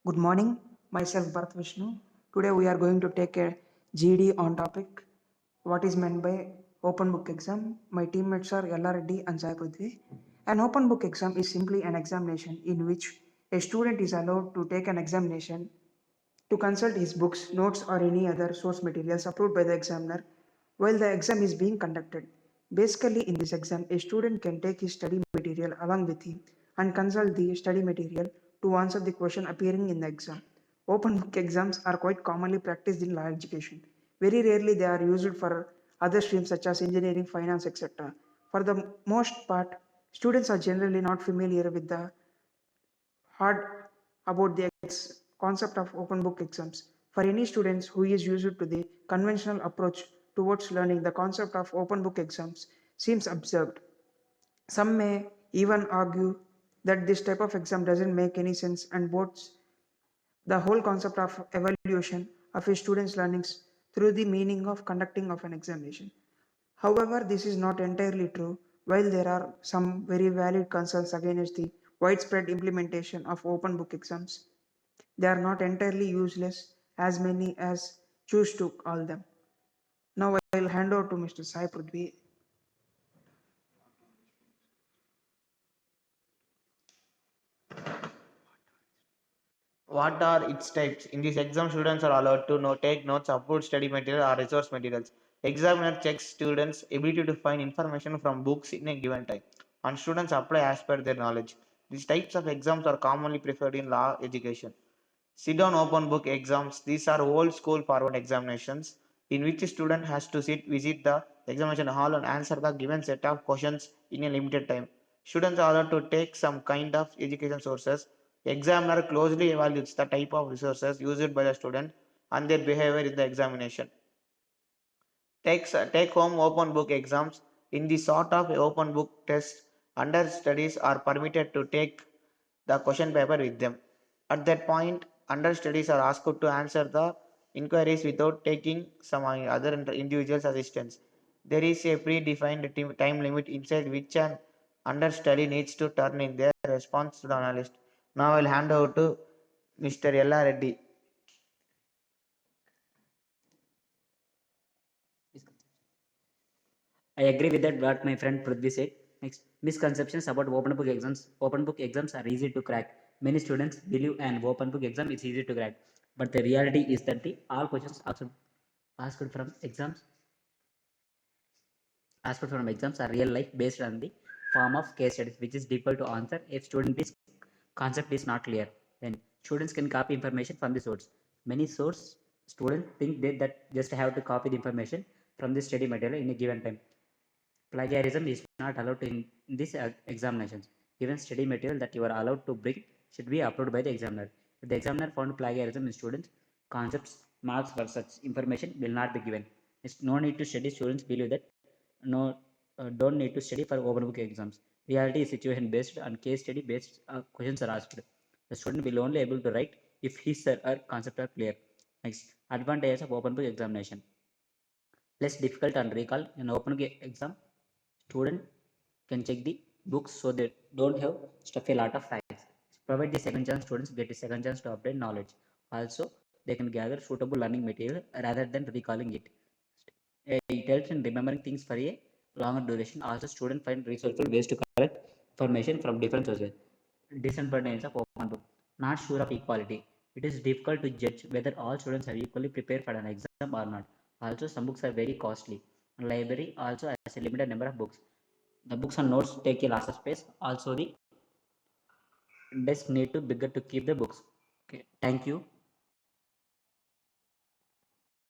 Good morning, myself Bharat Vishnu. Today we are going to take a GD on topic what is meant by open book exam. My teammates are Yalla Reddy and Sai Prithvi. An open book exam is simply an examination in which a student is allowed to take an examination to consult his books, notes, or any other source materials approved by the examiner while the exam is being conducted. Basically, in this exam, a student can take his study material along with him and consult the study material to answer the question appearing in the exam. Open book exams are quite commonly practiced in law education. Very rarely they are used for other streams such as engineering, finance, etc. For the most part, students are generally not familiar with the hard about the concept of open book exams. For any students who is used to the conventional approach towards learning, the concept of open book exams seems absurd. Some may even argue that this type of exam doesn't make any sense and boats the whole concept of evaluation of a student's learnings through the meaning of conducting of an examination. However, this is not entirely true. While there are some very valid concerns against the widespread implementation of open book exams, they are not entirely useless as many as choose to call them. Now I'll hand over to Mr. Sai Prithvi. What are its types? In this exam, students are allowed to take notes, upload study material or resource materials. Examiner checks students' ability to find information from books in a given time, and students apply as per their knowledge. These types of exams are commonly preferred in law education. Sit-down open book exams. These are old school forward examinations in which a student has to visit the examination hall and answer the given set of questions in a limited time. Students are allowed to take some kind of education sources. Examiner closely evaluates the type of resources used by the student and their behavior in the examination. Take home open book exams. In the sort of open book test, understudies are permitted to take the question paper with them. At that point, understudies are asked to answer the inquiries without taking some other individual's assistance. There is a predefined time limit inside which an understudy needs to turn in their response to the analyst. Now I'll hand over to Mr. Yella Reddy. I agree with that what my friend Prithvi said. Next, misconceptions about open book exams. Open book exams are easy to crack. Many students believe an open book exam is easy to crack, but the reality is that the all questions also asked from exams are real life based on the form of case studies, which is difficult to answer if student concept is not clear. Then students can copy information from the source. Many source students think that just have to copy the information from the study material in a given time. Plagiarism is not allowed in these examinations. Even study material that you are allowed to bring should be approved by the examiner. If the examiner found plagiarism in students' concepts, marks for such information will not be given. It's no need to study. Students believe that no don't need to study for open book exams. Reality is situation based and case study based questions are asked. The student will only able to write if his or her concept are clear. Next, advantages of open book examination. Less difficult and recall. In open book exam, student can check the books so they don't have stuff a lot of facts. Provide the second chance, students get a second chance to update knowledge. Also, they can gather suitable learning material rather than recalling it. It helps in remembering things for a longer duration. Also, students find resourceful ways to collect information from different sources. Disadvantages of open book. Not sure of equality. It is difficult to judge whether all students are equally prepared for an exam or not. Also, some books are very costly. Library also has a limited number of books. The books and notes take a lot of space. Also, the desk need to bigger to keep the books. Okay, thank you.